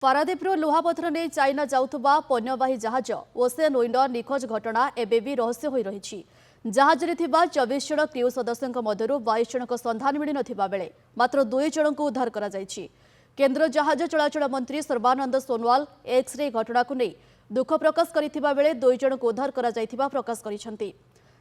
पारादीपर लुहापथर नहीं चाइना जाउथबा पण्यवाही जहाज ocean vendor निखोज घटना एबे भी रहस्य होई रही। जहाज रे थिबा 24 जन क्रू सदस्यों मध्यरु 22 जनक संधान मिली नथिबा बेले मात्र 2 जन को उद्धार करा जायछि। केंद्र जहाज चलाचल मंत्री सर्बानंद सोनोवाल एक्स रे घटना को नहीं दुख प्रकाश करिथिबा बेले 2 जन को उद्धार करा जायथिबा प्रकाश करिसेंति।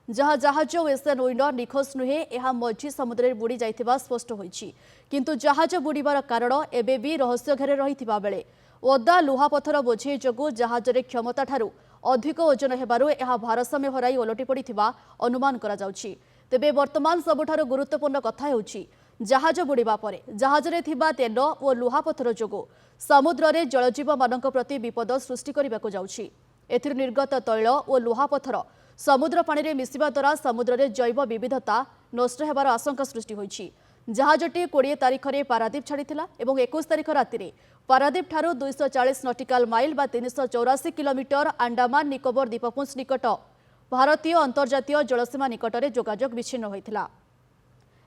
जहाँ जहाज ओसेन विंडर निखोज नुहे यह मझी समुद्र बुड़ी जाइथिबा स्पष्ट होइछि, किंतु जहाज बुड़ीबार कारण एबे भी रहस्य घेरे रहिथिबा बेले ओदा लुहापथर बोझे जोगु जहाज रे क्षमता ठारू अधिक ओजन हेबारु यह भारसाम्य हराई ओलटि पड़िथिबा अनुमान करा जाउछि। तेबे वर्तमान सबुठारु गुरुत्वपूर्ण कथा हेउछि जहाज बुड़ीबा परे जहाज रे थिबा तेल और लुहापथर जोगु समुद्र रे जलजीव मानक प्रति विपद सृष्टि करबाकू जाउछि। एथिर निर्गत तैल और लुहापथर समुद्र पानी रे मिसिबा द्वारा समुद्र रे जैव विविधता नष्ट हेबार आशंका सृष्टि होइछि। जहाजटी 20 तारिख में पारादीप छाड़िथिला एवं 21 तारिख राति पारादीप ठारू 240 नटिकाल माइल बा 384 किलोमीटर अंडमान निकोबर द्वीपपुंज निकट भारतीय अंतर्जातीय जलसीमा निकट में जोगाजोग विच्छिन्न होइथिला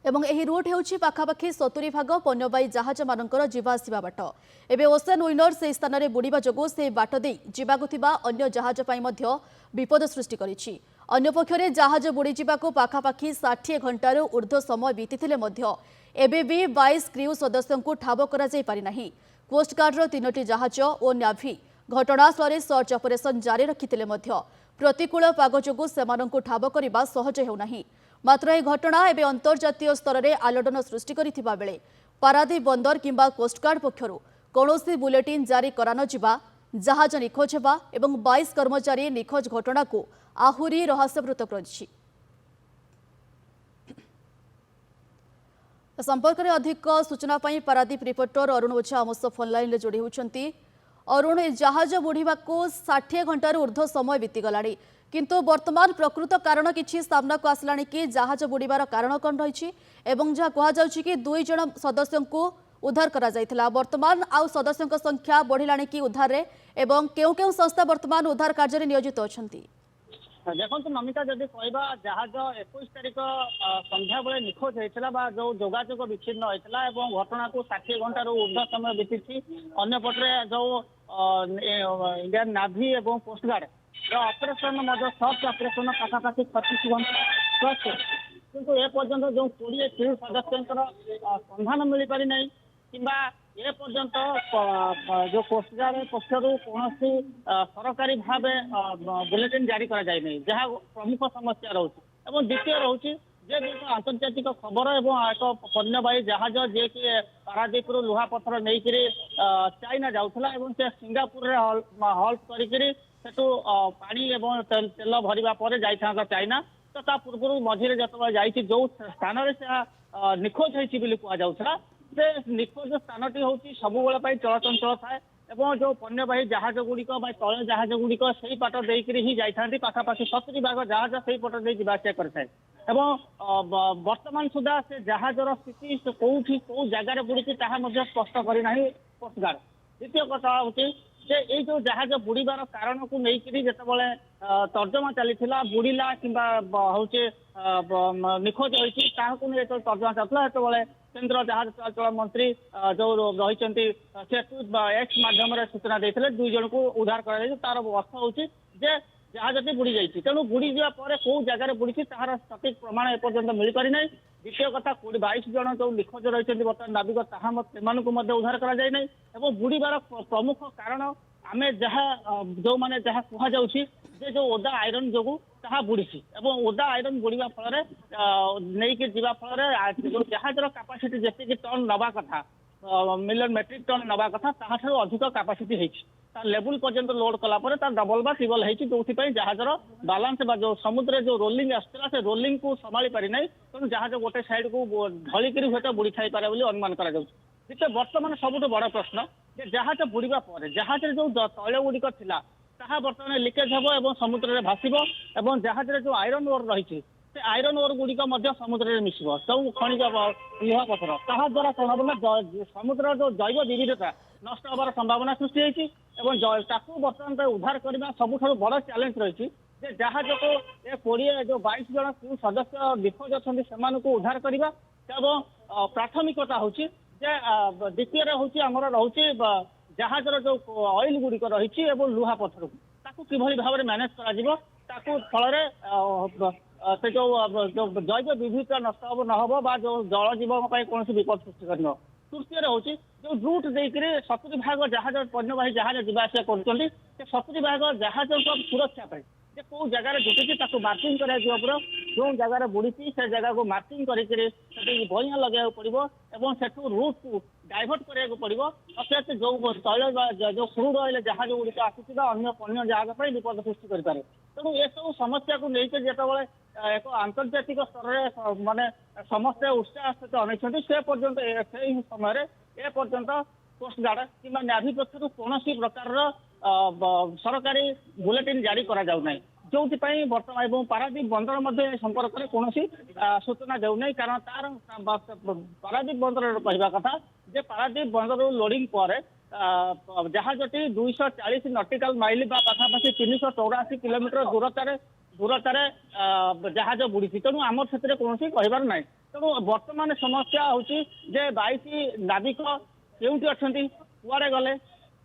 एवं एही रूट हेउछि पाखापाखि 70 भाग पण्यवाही जहाज मानकर जीवा आसिबा बाट। एबे ओसेन विंडर से स्थान में बुड़ीबा जोगु से बाट दे जीवाकु थिबा अन्य जहाज पई मध्य विपद सृष्टि करिछि। अन्य पक्षरे जहाज बुड़ी जीवाकु पाखापाखि 60 घंटारू ऊर्ध्व समय बीतीथिले मध्य एबे भी 22 क्रू सदस्यों ठाब करा जाई पारि नाही। कोस्टगार्डर 3टी जहाज और न्यावी घटनास्थल सर्च ऑपरेशन जारी रखिथिले मध्य प्रतिकूल पाग जोगु सेमानंकु ठाब करिबा सहज हेउनाही। मात्र यह घटना एवं अंतर्जातीय स्तर में आलोड़न सृष्टि करिथिबा बेले पारादीप बंदर किंबा कोस्टगार्ड पक्षरु कौनसी बुलेटिन जारी करा न जिबा जहाज निखोज हेबा एवं 22 कर्मचारी निखोज घटना को आहुरी रहस्यवृत करिछि। संपर्क में अधिक सूचना पाई पारादीप रिपोर्टर अरुण ओझा आम सह फोन लाइन जोड़ी होती। अरुण, जहाज बुड़ीबा को 60 घंटार ऊर्ध्व समय बीतीगलाणी, किंतु वर्तमान प्रकृत कारण किछि सामना को आसलाणी कि जहाज बुड़ीबार कारण कौन रही एवं जहाँ कहुच्छी कि 2 जन सदस्यों को उद्धार करा जायथिला। वर्तमान आउ सदस्यों संख्या बढ़िलाणी कि उद्धार रे एवं केउ केउ संस्था वर्तमान उद्धार कार्य रे नियोजित अछंती? देखो नमिता जदि कहवा जहाज 21 तारिख संध्या बेले निखोज होता जो जोगाजोग विच्छिन्न होता घटना को 60 घंटार ऊर्ध्व समय बीती। अन्यपटे जो इंडियन नाभी और कोस्टगार्ड ऑपरेशन सर्च ऑपरेशन पाखापाखि 36 घंटा किंतु एपर्यंत जो 20 क्रू सदस्यों संधान मिल पारि ना किंबा एपर्यंत जो कोस्टगार्ड पक्षर कौन सरकारी भाव बुलेटिन जारी करा जाय नहीं, जहाँ प्रमुख समस्या रोचे। द्वितीय रोचे आंतर्जातिक खबर एवं एक पण्यवाही जहाज जे कि पारादीप लुहापथर नहीं चाइना जाऊला से सिंगापुर हल्ट करू पानी एवं तेल भरवा पर जाता चाइना। तो ता पूर्व मझे जो जो स्थान निखोज होती कहला से निखोज स्थानटी हूँ सबुबे चलचंचल थाए एवं जो पण्यवाही जहाज गुड़िक तैल जहाज गुड़िक से पट देकर ही जाती पाखापाखि 70 भाग जहाज से पट दे जावासिया करए। वर्तमान सुधा से जहाजर स्थिति कौटी कौ जगार बुड़ी स्पष्ट करना कोस्टगार्ड। द्वितीय कथा हूँ ये जो जहाज बुड़ीबार कारण को लेकिन जितेबाला तर्जमा चली बुड़ीला कि निखोज होती तर्जमा चलता जो केंद्र जहाज चलाचल मंत्री जो रही एक्स माध्यम सूचना देते 2 जन को उद्धार कर तार अर्थ हूँ जहाजटी बुड़ी जाइए। तेणु बुड़ी जावापर कौ जगार बुड़ी तार सठिक प्रमाण एपर्यंत मिल पारि ना। द्वितीय कथा 22 जन जो निखोज रही बर्तमान नाविक से उद्धार करा बुड़ीबार प्रमुख कारण आम जहाँ जो मैंने जहाँ कहुच्छी जो ओदा आयरन जो बुड़ी ओदा आयरन बुड़वा फल नहीं जीवा फल जो जहाजर कैपेसिटी जी टन नवा कथा मिलियन मेट्रिक टन नवा कथा ताठू अधिक कैपेसिटी है लेवल पर्यंत लोड कलापर डबल बा ट्रिबल है जो जहाजर बालांस जो समुद्र जो रोलिंग आसला से रोलिंग को संभाली पारि ना। तेणु जहाज गोटे साइड को ढलिक हूँ बुड़ी थाई पारे अनुमान कर वर्तमान सबुठ बड़ प्रश्न जहाज बुड़वा पर जहाज जो तैल गुड़िक था बर्तमान लिकेज हम समुद्र में भाषब और जहाज जो आयरन ओर रही आयरन ओर गुड़िक समुद्र में मिसब सब खनिज लुहापथर ताद्वारा कौन हम समुद्र जो जैव विविधता नष्ट हबार संभावना सृष्टि होती बर्तमान उद्धार करने सबुठ बड़ चैलेंज रही जहाज को 20 जो 22 जन क्रू सदस्य निखोज अच्छा से उद्धार करने प्राथमिकता हूँ द्वितीय हूँ आमर रोचे ଜାହାଜର ଯୋଉ ଅଏଲ ଗୁଡିକ ରହିଛି ଏବଂ ଲୁହା ପଥରକୁ ତାକୁ କିଭଳି ଭାବରେ ମ୍ୟାନେଜ କରାଯିବ, ତାକୁ ଫଳରେ ସେ ଯୋଉ ଜୈବ ବିବିଧତା ନଷ୍ଟ ହବ ନ ହବ ବା ଯୋଉ ଜଳ ଜୀବନ ପାଇଁ କୌଣସି ବିପଦ ସୃଷ୍ଟି କରିବ। ତୃତୀୟରେ ହଉଛି ଯୋଉ ରୁଟ୍ ଦେଇକରି 70% ଜାହାଜ ପଣ୍ୟବାହୀ ଜାହାଜ ଯିବା ଆସିବା କରୁଛନ୍ତି, ସେ 70% ଜାହାଜଙ୍କ ସୁରକ୍ଷା ପାଇଁ ଯେ କୋଉ ଜାଗାରେ ଜୁଟିଛି ତାକୁ ମାର୍କିଂ କରାଯିବ ପୁରା, ଯୋଉ ଜାଗାରେ ବୁଡିଛି ସେ ଜାଗାକୁ ମାର୍କିଂ କରିକିରି ସେଠି ବଇଁଆ ଲଗେଇବାକୁ ପଡିବ ଏବଂ ସେଠୁ ରୁଟ୍କୁ ଡାଇଭର୍ଟ କରିବାକୁ ପଡିବ। ଅର୍ଥାତ୍ ଯୋଉ ତୈଳ ବା ଯୋଉ କ୍ରୁଡ୍ ଅଏଲ ଜାହାଜ ଗୁଡିକ ଆସୁଥିବା ଅନ୍ୟ ପଣ୍ୟ ଜାହାଜ ପାଇଁ ବିପଦ ସୃଷ୍ଟି କରିପାରେ। ତେଣୁ ଏସବୁ ସମସ୍ୟାକୁ ନେଇକି ଯେତେବେଳେ ଏକ ଆନ୍ତର୍ଜାତିକ ସ୍ତରରେ ମାନେ ସମସ୍ତେ ଉତ୍ସାହ ସହିତ ଅନେଇଛନ୍ତି, ସେ ପର୍ଯ୍ୟନ୍ତ ସେଇ ସମୟରେ ଏ ପର୍ଯ୍ୟନ୍ତ କୋଷ୍ଟଗାର୍ଡ କିମ୍ବା ନ୍ୟାଭି ପକ୍ଷରୁ କୌଣସି ପ୍ରକାରର ସରକାରୀ ବୁଲେଟିନ୍ ଜାରି କରାଯାଉନାହିଁ, ଯୋଉଥିପାଇଁ ବର୍ତ୍ତମାନ ଏବଂ ପାରାଦୀପ ବନ୍ଦର ମଧ୍ୟ ଏ ସମ୍ପର୍କରେ କୌଣସି ସୂଚନା ଦେଉନାହିଁ। କାରଣ ତାର ପାରାଦୀପ ବନ୍ଦରର କହିବା କଥା ଯେ ପାରାଦୀପ ବନ୍ଦରରୁ ଲୋଡିଂ ପରେ ଜାହାଜଟି 240 ନଟିକାଲ ମାଇଲ ବା ପାଖାପାଖି 384 କିଲୋମିଟର ଦୂରତାରେ ଜାହାଜ ବୁଡିଛି। ତେଣୁ ଆମର ସେଥିରେ କୌଣସି କହିବାର ନାହିଁ। ତେଣୁ ବର୍ତ୍ତମାନ ସମସ୍ୟା ହଉଛି ଯେ 22 ନାବିକ କେଉଁଠି ଅଛନ୍ତି, କୁଆଡେ ଗଲେ,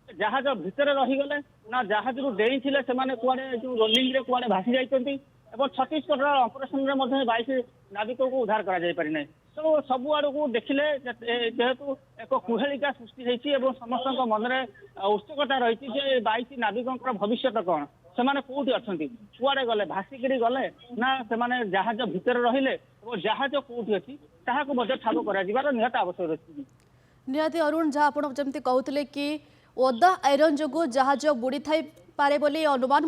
ଜାହାଜ ଭିତରେ ରହିଗଲେ ନା ଜାହାଜରୁ ଡେଇଁଥିଲେ ସେମାନେ କୁଆଡେ ଯୋଉ ରୋଲିଂରେ କୁଆଡେ ଭାସି ଯାଇଛନ୍ତି ଏବଂ ଛତିଶଗଡ଼ର ଅପରେସନରେ ମଧ୍ୟ 22 ନାବିକକୁ ଉଦ୍ଧାର କରାଯାଇ ପାରିନାହିଁ। ତେଣୁ ସବୁ ଆଡକୁ ଦେଖିଲେ ଯେହେତୁ ଏକ କୁହେଳିକା ସୃଷ୍ଟି ହେଇଛି ଏବଂ ସମସ୍ତଙ୍କ ମନରେ ଉତ୍ସୁକତା ରହିଛି ଯେ 22 ନାବିକଙ୍କର ଭବିଷ୍ୟତ କଣ, ସେମାନେ କୋଉଠି ଅଛନ୍ତି, କୁଆଡେ ଗଲେ, ଭାସିକିରି ଗଲେ ନା ସେମାନେ ଜାହାଜ ଭିତରେ ରହିଲେ ଏବଂ ଜାହାଜ କୋଉଠି ଅଛି ତାହାକୁ ମଧ୍ୟ ଠାବ କରାଯିବାର ନିହାତି ଆବଶ୍ୟକ ଅଛି। निहाती अरुण जहाँ आप जमी कहते कि ओदा आयरन जो जहाज बुड़ी थाई पारे बोली अनुमान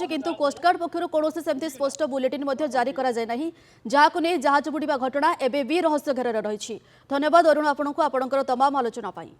किंतु कोस्टगार्ड पक्षर कौन सेमती स्पष्ट बुलेटिन जारी करा जाए नहीं, जहाँ को नहीं जहाज बुड़ीबा घटना एबे भी रहस्य घेर रही। धन्यवाद अरुण आपको आपणकर तमाम आलोचना पाई।